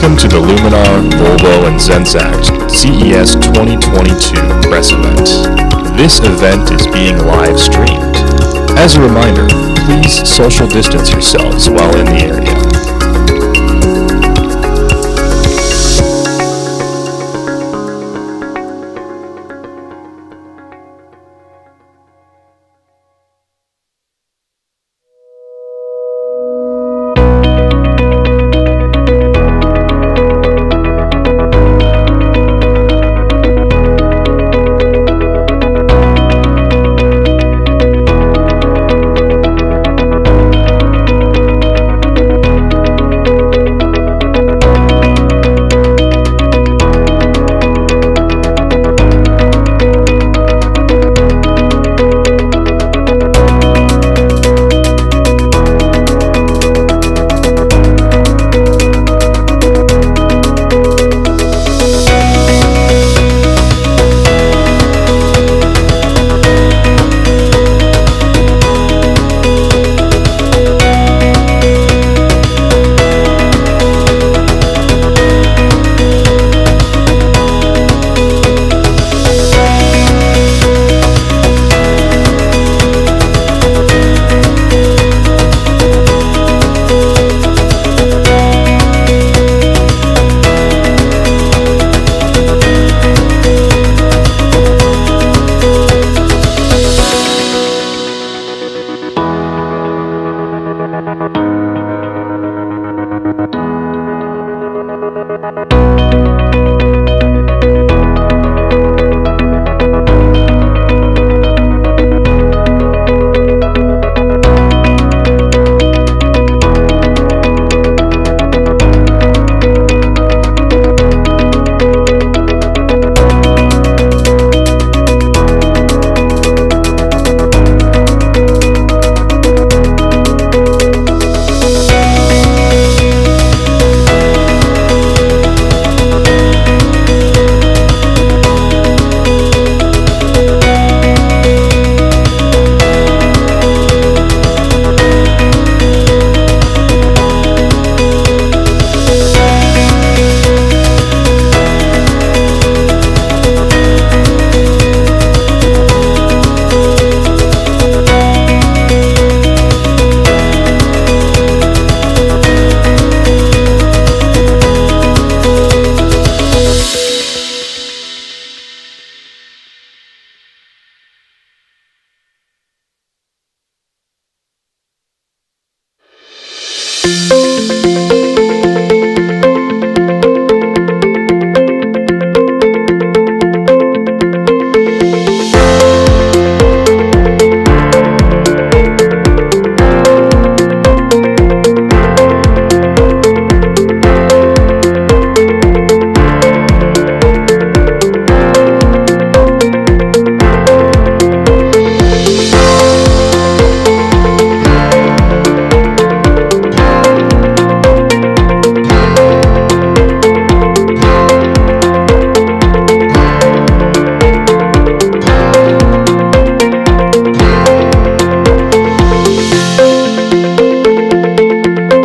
Welcome to the Luminar, Volvo, and Zenseact CES 2022 press event. This event is being live streamed. As a reminder, please social distance yourselves while in the area.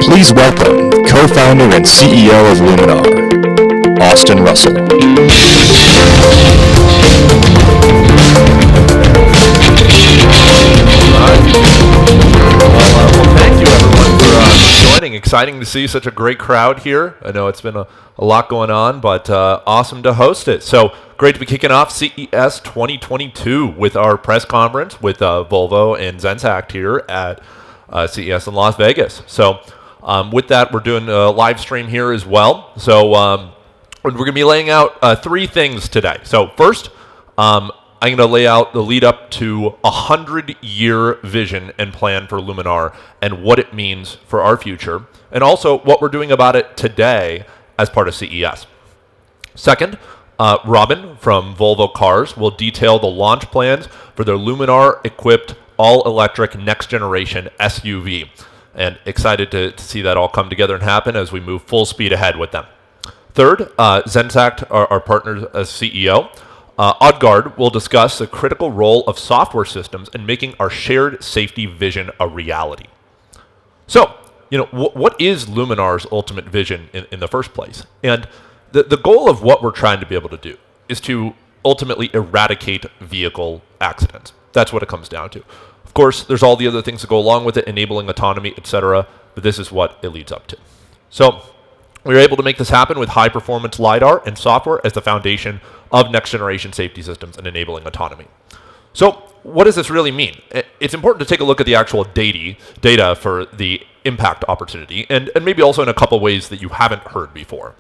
Please welcome co-founder and CEO of Luminar, Austin Russell. Well, thank you everyone for joining. Exciting to see such a great crowd here. I know it's been a lot going on, but awesome to host it. So great to be kicking off CES 2022 with our press conference with Volvo and Zenseact here at CES in Las Vegas. So with that, we're doing a live stream here as well. So we're going to be laying out three things today. So first, I'm going to lay out the lead up to a 100-year vision and plan for Luminar and what it means for our future, and also what we're doing about it today as part of CES. Second, Robin from Volvo Cars will detail the launch plans for their Luminar-equipped all-electric next-generation SUV. And excited to see that all come together and happen as we move full speed ahead with them. Third, Zenseact, our partner as CEO, Odgaard will discuss the critical role of software systems in making our shared safety vision a reality. So, what is Luminar's ultimate vision in the first place? And the goal of what we're trying to be able to do is to ultimately eradicate vehicle accidents. That's what it comes down to. Of course, there's all the other things that go along with it, enabling autonomy, etc., but this is what it leads up to. So we were able to make this happen with high-performance LiDAR and software as the foundation of next-generation safety systems and enabling autonomy. So what does this really mean? It's important to take a look at the actual data for the impact opportunity, and maybe also in a couple ways that you haven't heard before.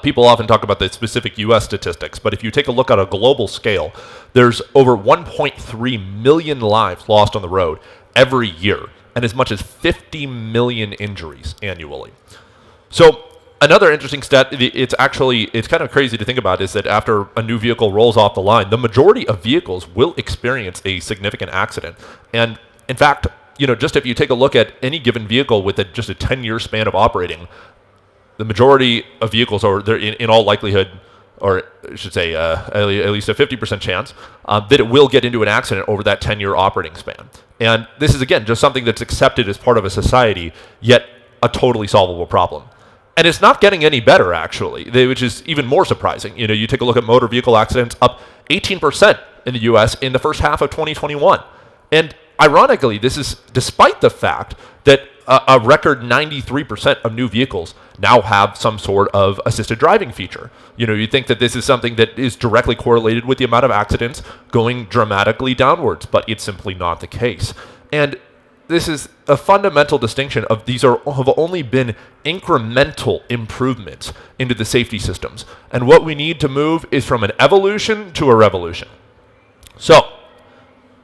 People often talk about the specific U.S. statistics, but if you take a look at a global scale, there's over 1.3 million lives lost on the road every year, and as much as 50 million injuries annually. So another interesting stat, it's kind of crazy to think about, is that after a new vehicle rolls off the line, the majority of vehicles will experience a significant accident. And in fact, just if you take a look at any given vehicle with just a 10-year span of operating, the majority of vehicles are in all likelihood, or I should say at least a 50% chance, that it will get into an accident over that 10-year operating span. And this is, again, just something that's accepted as part of a society, yet a totally solvable problem. And it's not getting any better, actually, which is even more surprising. You take a look at motor vehicle accidents, up 18% in the U.S. in the first half of 2021. And ironically, this is despite the fact that a record 93% of new vehicles now have some sort of assisted driving feature. You'd think that this is something that is directly correlated with the amount of accidents going dramatically downwards, but it's simply not the case. And this is a fundamental distinction of these have only been incremental improvements into the safety systems. And what we need to move is from an evolution to a revolution. So,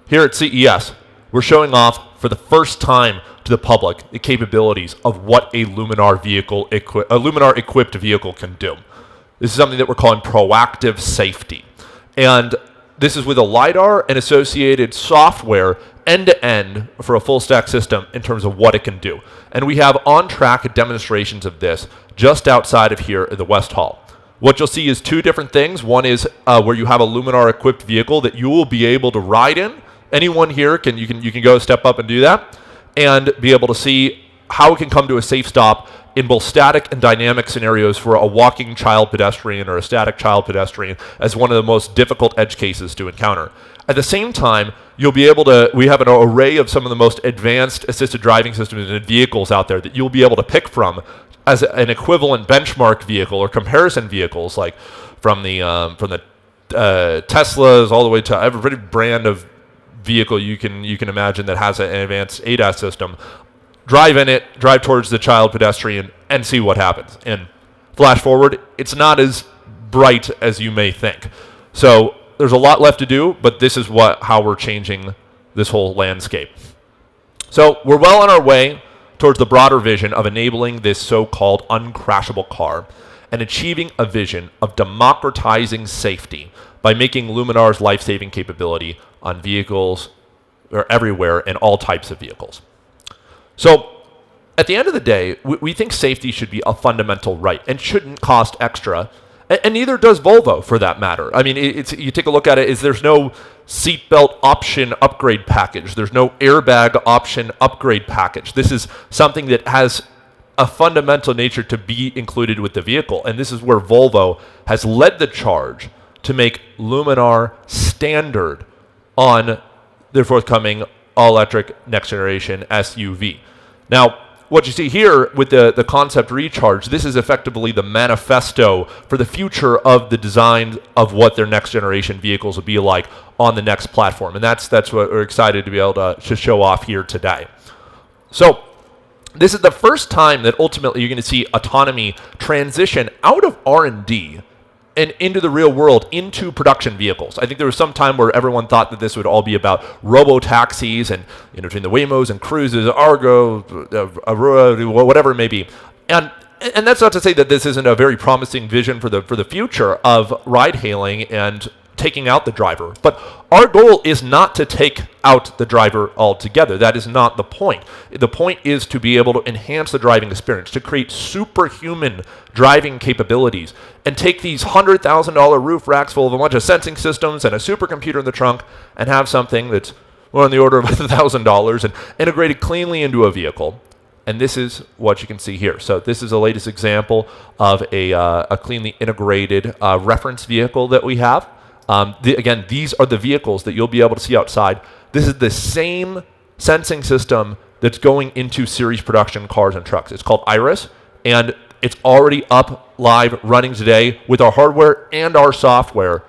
here at CES, we're showing off for the first time to the public the capabilities of what a Luminar-equipped vehicle can do. This is something that we're calling proactive safety. And this is with a LiDAR and associated software end-to-end for a full-stack system in terms of what it can do. And we have on-track demonstrations of this just outside of here at the West Hall. What you'll see is two different things. One is where you have a Luminar-equipped vehicle that you will be able to ride in. Anyone here you can go step up and do that, and be able to see how it can come to a safe stop in both static and dynamic scenarios for a walking child pedestrian or a static child pedestrian as one of the most difficult edge cases to encounter. At the same time, we have an array of some of the most advanced assisted driving systems and vehicles out there that you'll be able to pick from as an equivalent benchmark vehicle or comparison vehicles, like from the Teslas all the way to every brand of vehicle you can imagine that has an advanced ADAS system. Drive in it, drive towards the child pedestrian, and see what happens. And flash forward, it's not as bright as you may think. So there's a lot left to do, but this is how we're changing this whole landscape. So we're well on our way towards the broader vision of enabling this so-called uncrashable car and achieving a vision of democratizing safety by making Luminar's life-saving capability on vehicles or everywhere in all types of vehicles. So at the end of the day, we think safety should be a fundamental right and shouldn't cost extra, and neither does Volvo for that matter. I mean, you take a look at it, there's no seatbelt option upgrade package. There's no airbag option upgrade package. This is something that has a fundamental nature to be included with the vehicle, and this is where Volvo has led the charge to make Luminar standard on their forthcoming all-electric next-generation SUV. Now, what you see here with the concept recharge, this is effectively the manifesto for the future of the design of what their next-generation vehicles will be like on the next platform. And that's what we're excited to be able to show off here today. So this is the first time that ultimately you're going to see autonomy transition out of R&D and into the real world, into production vehicles. I think there was some time where everyone thought that this would all be about robo-taxis and between the Waymos and Cruises, Argo, Aurora, whatever it may be. And that's not to say that this isn't a very promising vision for the future of ride-hailing and taking out the driver. But our goal is not to take out the driver altogether. That is not the point. The point is to be able to enhance the driving experience, to create superhuman driving capabilities, and take these $100,000 roof racks full of a bunch of sensing systems and a supercomputer in the trunk and have something that's more on the order of $1,000 and integrated cleanly into a vehicle And this is what you can see here. So this is the latest example of a cleanly integrated reference vehicle that we have. Again, these are the vehicles that you'll be able to see outside. This is the same sensing system that's going into series production cars and trucks. It's called Iris, and it's already up, live, running today with our hardware and our software.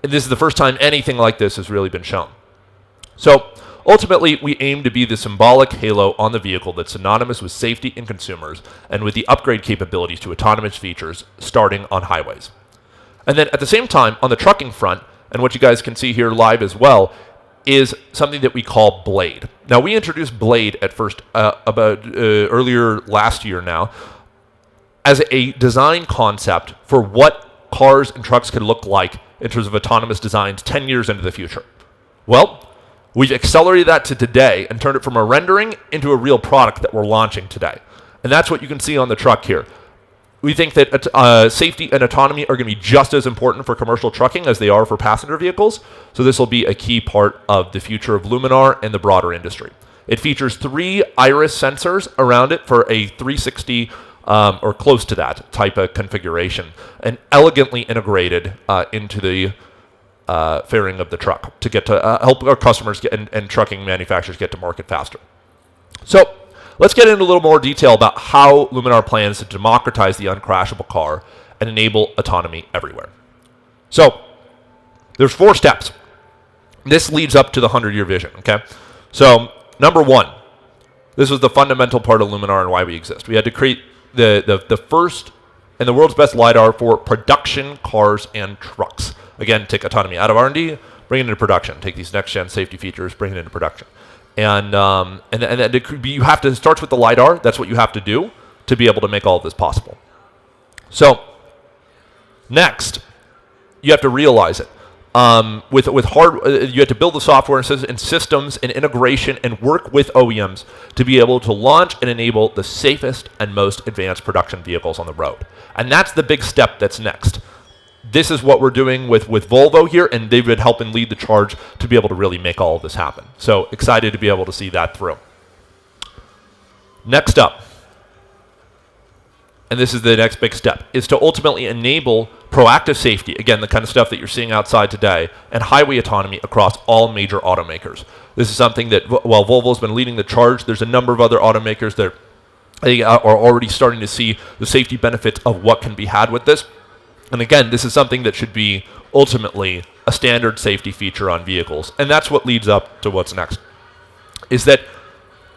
And this is the first time anything like this has really been shown. So ultimately, we aim to be the symbolic halo on the vehicle that's synonymous with safety and consumers, and with the upgrade capabilities to autonomous features starting on highways. And then at the same time, on the trucking front, and what you guys can see here live as well, is something that we call Blade. Now, we introduced Blade at first earlier last year now as a design concept for what cars and trucks could look like in terms of autonomous designs 10 years into the future. Well, we've accelerated that to today and turned it from a rendering into a real product that we're launching today. And that's what you can see on the truck here. We think that safety and autonomy are going to be just as important for commercial trucking as they are for passenger vehicles. So this will be a key part of the future of Luminar and the broader industry. It features 3 iris sensors around it for a 360 or close to that type of configuration, and elegantly integrated into the fairing of the truck to get to help our customers get and trucking manufacturers get to market faster. So let's get into a little more detail about how Luminar plans to democratize the uncrashable car and enable autonomy everywhere. So there's 4 steps. This leads up to the 100-year vision, okay? So number 1, this was the fundamental part of Luminar and why we exist. We had to create the first and the world's best LiDAR for production cars and trucks. Again, take autonomy out of R&D, bring it into production. Take these next-gen safety features, bring it into production. And it could be, you have to, it starts with the LiDAR. That's what you have to do to be able to make all of this possible. So next, you have to realize it. You have to build the software and systems and integration and work with OEMs to be able to launch and enable the safest and most advanced production vehicles on the road. And that's the big step that's next. This is what we're doing with Volvo here, and they've been helping lead the charge to be able to really make all of this happen. So excited to be able to see that through. Next up, and this is the next big step, is to ultimately enable proactive safety, again, the kind of stuff that you're seeing outside today, and highway autonomy across all major automakers. This is something that, while Volvo's been leading the charge, there's a number of other automakers that are already starting to see the safety benefits of what can be had with this. And again, this is something that should be ultimately a standard safety feature on vehicles. And that's what leads up to what's next, is that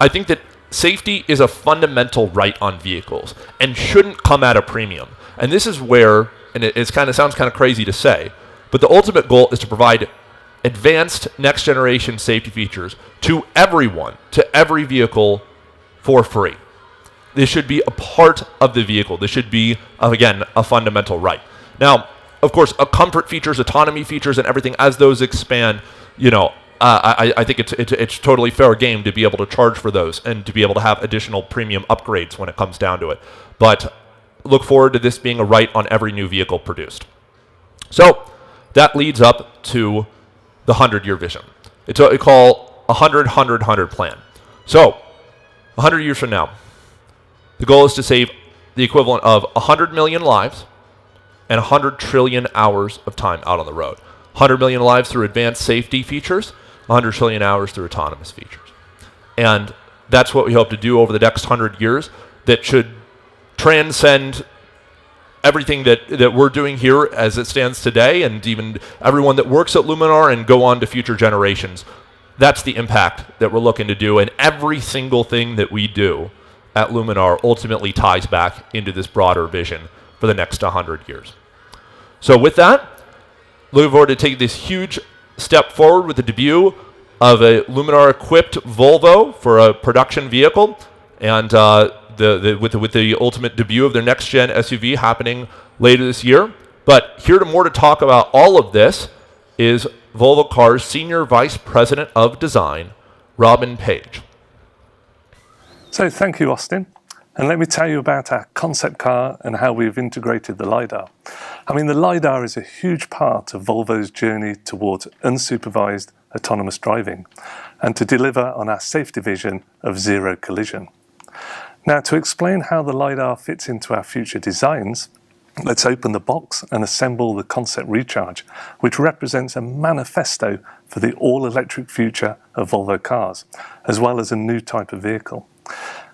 I think that safety is a fundamental right on vehicles and shouldn't come at a premium. And this is where, and it sounds kind of crazy to say, but the ultimate goal is to provide advanced next generation safety features to everyone, to every vehicle for free. This should be a part of the vehicle. This should be, again, a fundamental right. Now, of course, comfort features, autonomy features, and everything, as those expand, I think it's totally fair game to be able to charge for those and to be able to have additional premium upgrades when it comes down to it. But look forward to this being a right on every new vehicle produced. So that leads up to the 100-year vision. It's what we call a 100-100-100 plan. So 100 years from now, the goal is to save the equivalent of 100 million lives and 100 trillion hours of time out on the road. 100 million lives through advanced safety features, 100 trillion hours through autonomous features. And that's what we hope to do over the next 100 years that should transcend everything that we're doing here as it stands today, and even everyone that works at Luminar, and go on to future generations. That's the impact that we're looking to do, and every single thing that we do at Luminar ultimately ties back into this broader vision for the next 100 years. So with that, looking forward to taking this huge step forward with the debut of a Luminar-equipped Volvo for a production vehicle, and with the ultimate debut of their next-gen SUV happening later this year. But here more to talk about all of this is Volvo Cars Senior Vice President of Design, Robin Page. So thank you, Austin. And let me tell you about our concept car and how we've integrated the LiDAR. I mean, the LiDAR is a huge part of Volvo's journey towards unsupervised autonomous driving and to deliver on our safety vision of zero collision. Now, to explain how the LiDAR fits into our future designs, let's open the box and assemble the concept recharge, which represents a manifesto for the all-electric future of Volvo cars, as well as a new type of vehicle.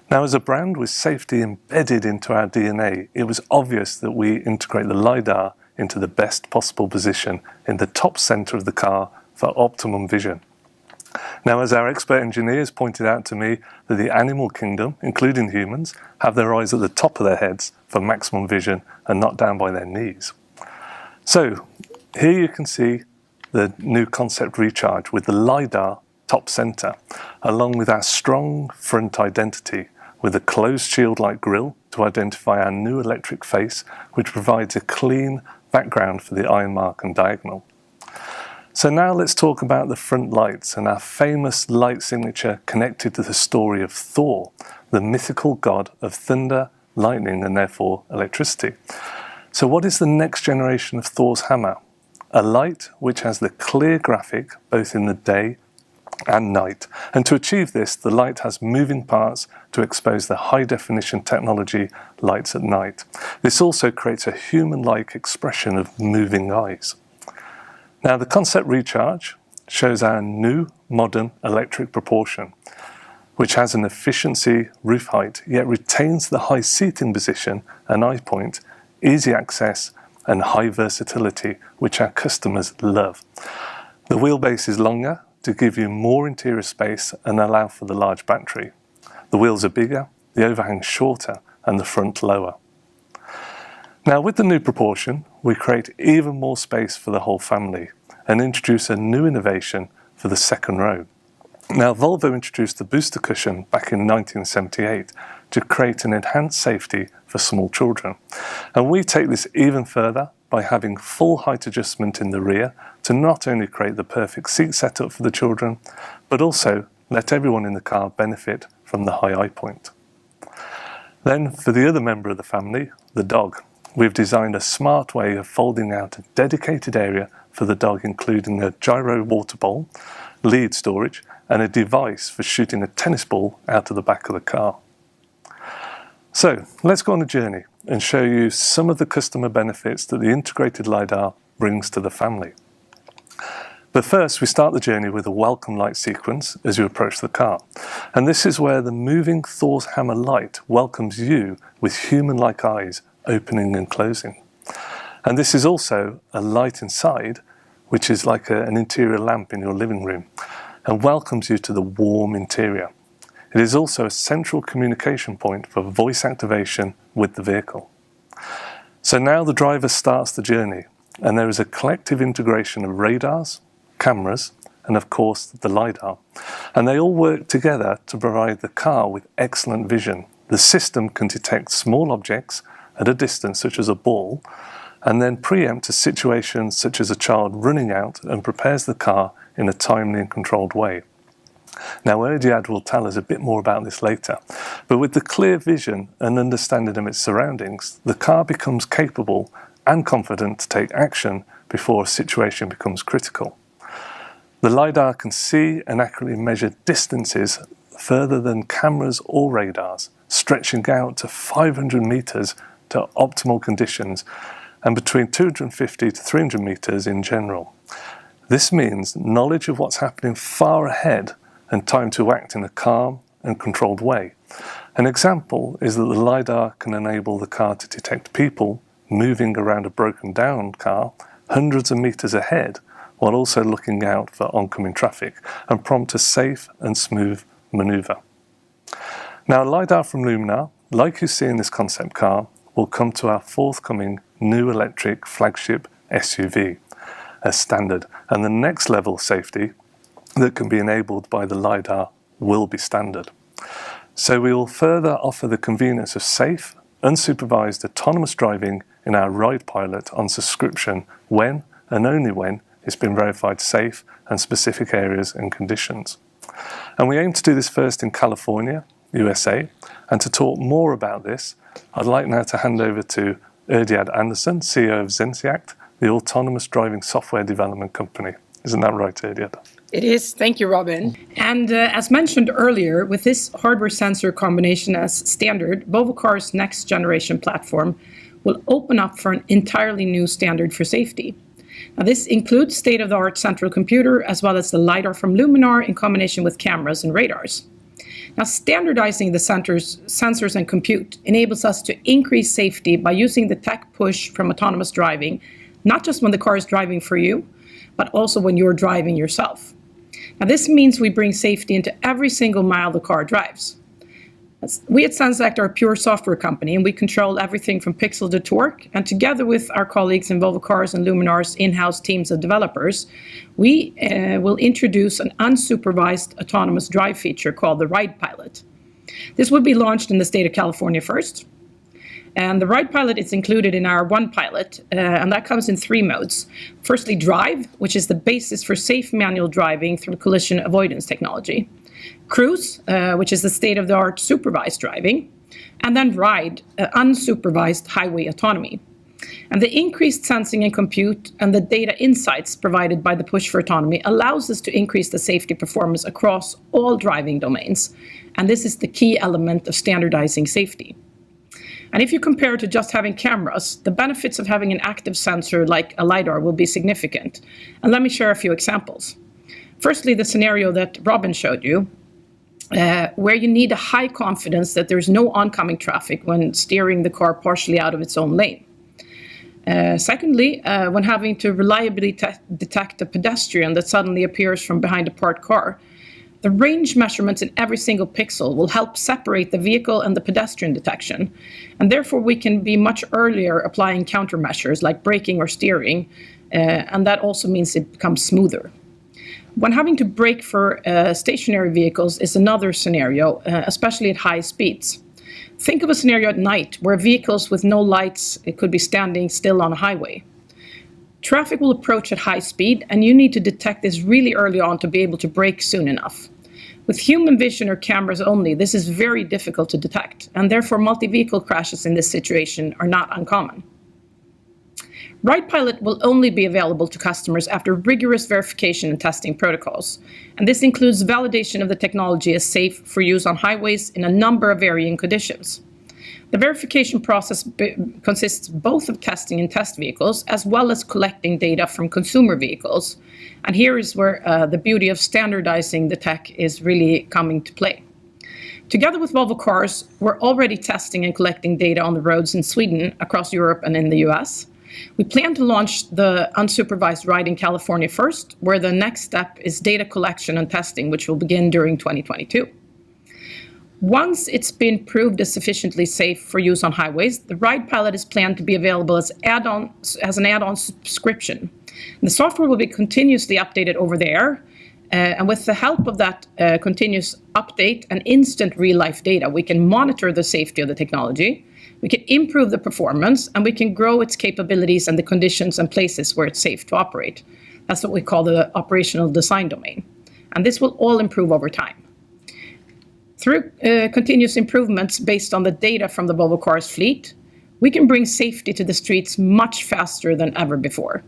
Now, as a brand with safety embedded into our DNA, it was obvious that we integrate the LiDAR into the best possible position in the top center of the car for optimum vision. Now, as our expert engineers pointed out to me, that the animal kingdom, including humans, have their eyes at the top of their heads for maximum vision and not down by their knees. So here you can see the new concept recharge with the LiDAR top center, along with our strong front identity with a closed shield-like grille to identify our new electric face, which provides a clean background for the iron mark and diagonal. So now let's talk about the front lights and our famous light signature connected to the story of Thor, the mythical god of thunder, lightning, and therefore electricity. So what is the next generation of Thor's hammer? A light which has the clear graphic both in the day and night. And to achieve this, the light has moving parts to expose the high-definition technology lights at night. This also creates a human-like expression of moving eyes. Now, the concept recharge shows our new modern electric propulsion, which has an efficiency roof height, yet retains the high seating position and eye point, easy access, and high versatility, which our customers love. The wheelbase is longer to give you more interior space and allow for the large battery. The wheels are bigger, the overhang shorter, and the front lower. Now, with the new propulsion, we create even more space for the whole family and introduce a new innovation for the second row. Now, Volvo introduced the booster cushion back in 1978 to create an enhanced safety for small children. And we take this even further by having full height adjustment in the rear to not only create the perfect seat setup for the children, but also let everyone in the car benefit from the high eye point. Then, for the other member of the family, the dog, we've designed a smart way of folding out a dedicated area for the dog, including a gyro water bowl, lead storage, and a device for shooting a tennis ball out of the back of the car. So let's go on a journey and show you some of the customer benefits that the integrated LiDAR brings to the family. But first, we start the journey with a welcome light sequence as you approach the car. And this is where the moving Thor's hammer light welcomes you with human-like eyes opening and closing. And this is also a light inside, which is like an interior lamp in your living room, and welcomes you to the warm interior. It is also a central communication point for voice activation with the vehicle. So now the driver starts the journey, and there is a collective integration of radars, cameras, and of course the LiDAR. And they all work together to provide the car with excellent vision. The system can detect small objects at a distance, such as a ball, and then preempt a situation such as a child running out and prepares the car in a timely and controlled way. Now, Erdiad will tell us a bit more about this later, but with the clear vision and understanding of its surroundings, the car becomes capable and confident to take action before a situation becomes critical. The LiDAR can see and accurately measure distances further than cameras or radars, stretching out to 500 meters to optimal conditions, and between 250 to 300 meters in general. This means knowledge of what's happening far ahead and time to act in a calm and controlled way. An example is that the LiDAR can enable the car to detect people moving around a broken down car hundreds of meters ahead, while also looking out for oncoming traffic and prompt a safe and smooth maneuver. Now, LiDAR from Luminar, like you see in this concept car, will come to our forthcoming new electric flagship SUV as standard, and the next level of safety that can be enabled by the LiDAR will be standard. So we will further offer the convenience of safe, unsupervised autonomous driving in our Ride Pilot on subscription when and only when it's been verified safe and specific areas and conditions. And we aim to do this first in California, USA, and to talk more about this, I'd like now to hand over to Erdiad Anderson, CEO of Zenseact, the autonomous driving software development company. Isn't that right, Erdiad? It is. Thank you, Robin. And as mentioned earlier, with this hardware sensor combination as standard, Volvo Cars' next generation platform will open up for an entirely new standard for safety. Now, this includes state-of-the-art central computer as well as the LiDAR from Luminar in combination with cameras and radars. Now, standardizing the sensors and compute enables us to increase safety by using the tech push from autonomous driving, not just when the car is driving for you, but also when you're driving yourself. Now, this means we bring safety into every single mile the car drives. We at Zenseact are a pure software company, and we control everything from pixel to torque. And together with our colleagues in Volvo Cars and Luminar's in-house teams of developers, we will introduce an unsupervised autonomous drive feature called the Ride Pilot. This will be launched in the state of California first. And the Ride Pilot is included in our One Pilot, and that comes in 3 modes. Firstly, Drive, which is the basis for safe manual driving through collision avoidance technology. Cruise, which is the state-of-the-art supervised driving. And then Ride, unsupervised highway autonomy. And the increased sensing and compute and the data insights provided by the push for autonomy allows us to increase the safety performance across all driving domains. And this is the key element of standardizing safety. And if you compare to just having cameras, the benefits of having an active sensor like a LiDAR will be significant. And let me share a few examples. Firstly, the scenario that Robin showed you, where you need a high confidence that there's no oncoming traffic when steering the car partially out of its own lane. Secondly, when having to reliably detect a pedestrian that suddenly appears from behind a parked car, the range measurements in every single pixel will help separate the vehicle and the pedestrian detection. And therefore, we can be much earlier applying countermeasures like braking or steering, and that also means it becomes smoother. When having to brake for stationary vehicles is another scenario, especially at high speeds. Think of a scenario at night where vehicles with no lights could be standing still on a highway. Traffic will approach at high speed, and you need to detect this really early on to be able to brake soon enough. With human vision or cameras only, this is very difficult to detect, and therefore multi-vehicle crashes in this situation are not uncommon. Ride Pilot will only be available to customers after rigorous verification and testing protocols, and this includes validation of the technology as safe for use on highways in a number of varying conditions. The verification process consists both of testing in test vehicles as well as collecting data from consumer vehicles. And here is where the beauty of standardizing the tech is really coming to play. Together with Volvo Cars, we're already testing and collecting data on the roads in Sweden, across Europe, and in the US. We plan to launch the unsupervised ride in California first, where the next step is data collection and testing, which will begin during 2022. Once it's been proved as sufficiently safe for use on highways, the Ride Pilot is planned to be available as an add-on subscription. The software will be continuously updated over the air, and with the help of that continuous update and instant real-life data, we can monitor the safety of the technology, we can improve the performance, and we can grow its capabilities and the conditions and places where it's safe to operate. That's what we call the operational design domain. And this will all improve over time. Through continuous improvements based on the data from the Volvo Cars fleet, we can bring safety to the streets much faster than ever before.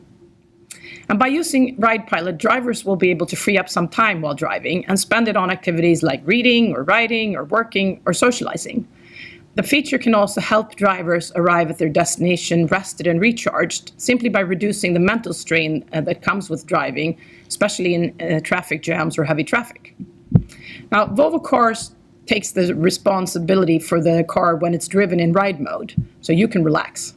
And by using Ride Pilot, drivers will be able to free up some time while driving and spend it on activities like reading or writing or working or socializing. The feature can also help drivers arrive at their destination rested and recharged simply by reducing the mental strain that comes with driving, especially in traffic jams or heavy traffic. Now, Volvo Cars takes the responsibility for the car when it's driven in ride mode, so you can relax.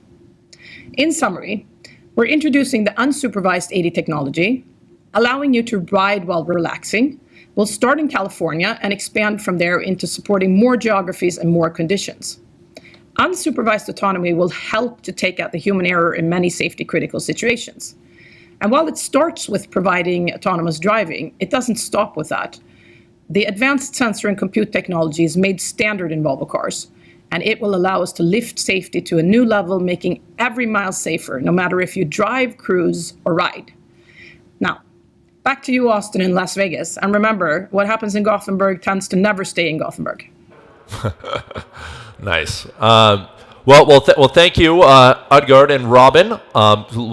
In summary, we're introducing the unsupervised AD technology, allowing you to ride while relaxing. We'll start in California and expand from there into supporting more geographies and more conditions. Unsupervised autonomy will help to take out the human error in many safety-critical situations. And while it starts with providing autonomous driving, it doesn't stop with that. The advanced sensor and compute technology is made standard in Volvo Cars, and it will allow us to lift safety to a new level, making every mile safer, no matter if you drive, cruise, or ride. Now, back to you, Austin, in Las Vegas. And remember, what happens in Gothenburg tends to never stay in Gothenburg. Nice. Well, thank you, Udgard and Robin.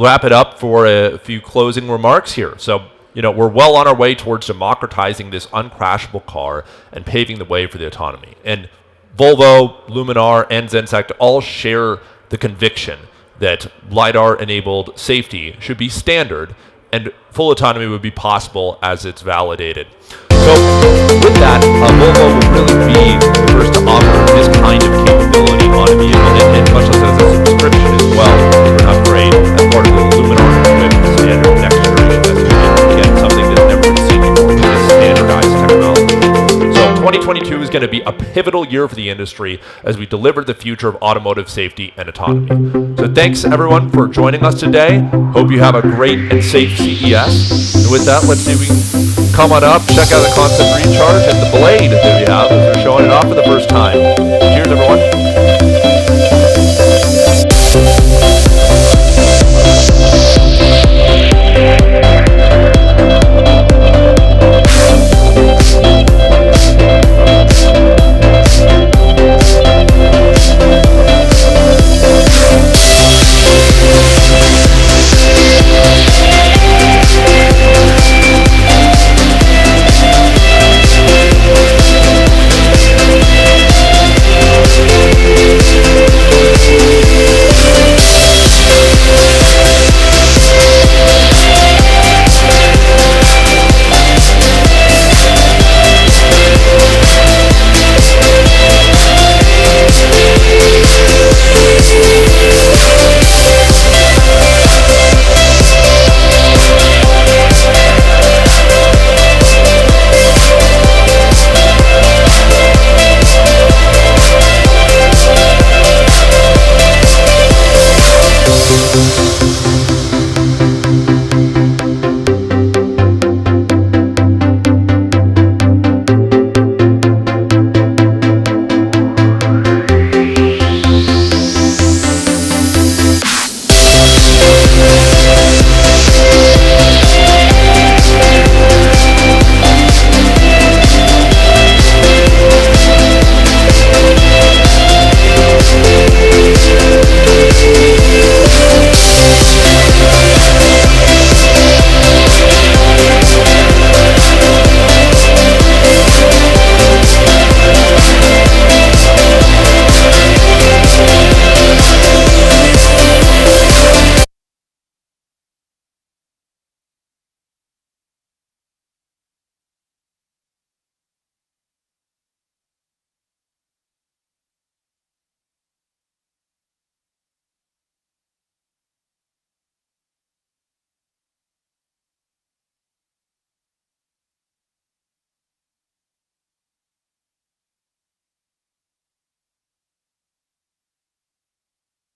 Wrap it up for a few closing remarks here. So, we're well on our way towards democratizing this uncrashable car and paving the way for the autonomy. And Volvo, Luminar, and Zenseact all share the conviction that LiDAR-enabled safety should be standard and full autonomy would be possible as it's validated. So with that, Volvo will really be the first to offer this kind of capability on a vehicle, and much less as a subscription as well for an upgrade as part of the Luminar equipped standard next generation SUV. Again, something that's never been seen before with this standardized technology. So 2022 is going to be a pivotal year for the industry as we deliver the future of automotive safety and autonomy. So thanks everyone for joining us today. Hope you have a great and safe CES. And with that, let's see if we can come on up, check out the concept recharge and the blade that we have as we're showing it off for the first time. Cheers everyone.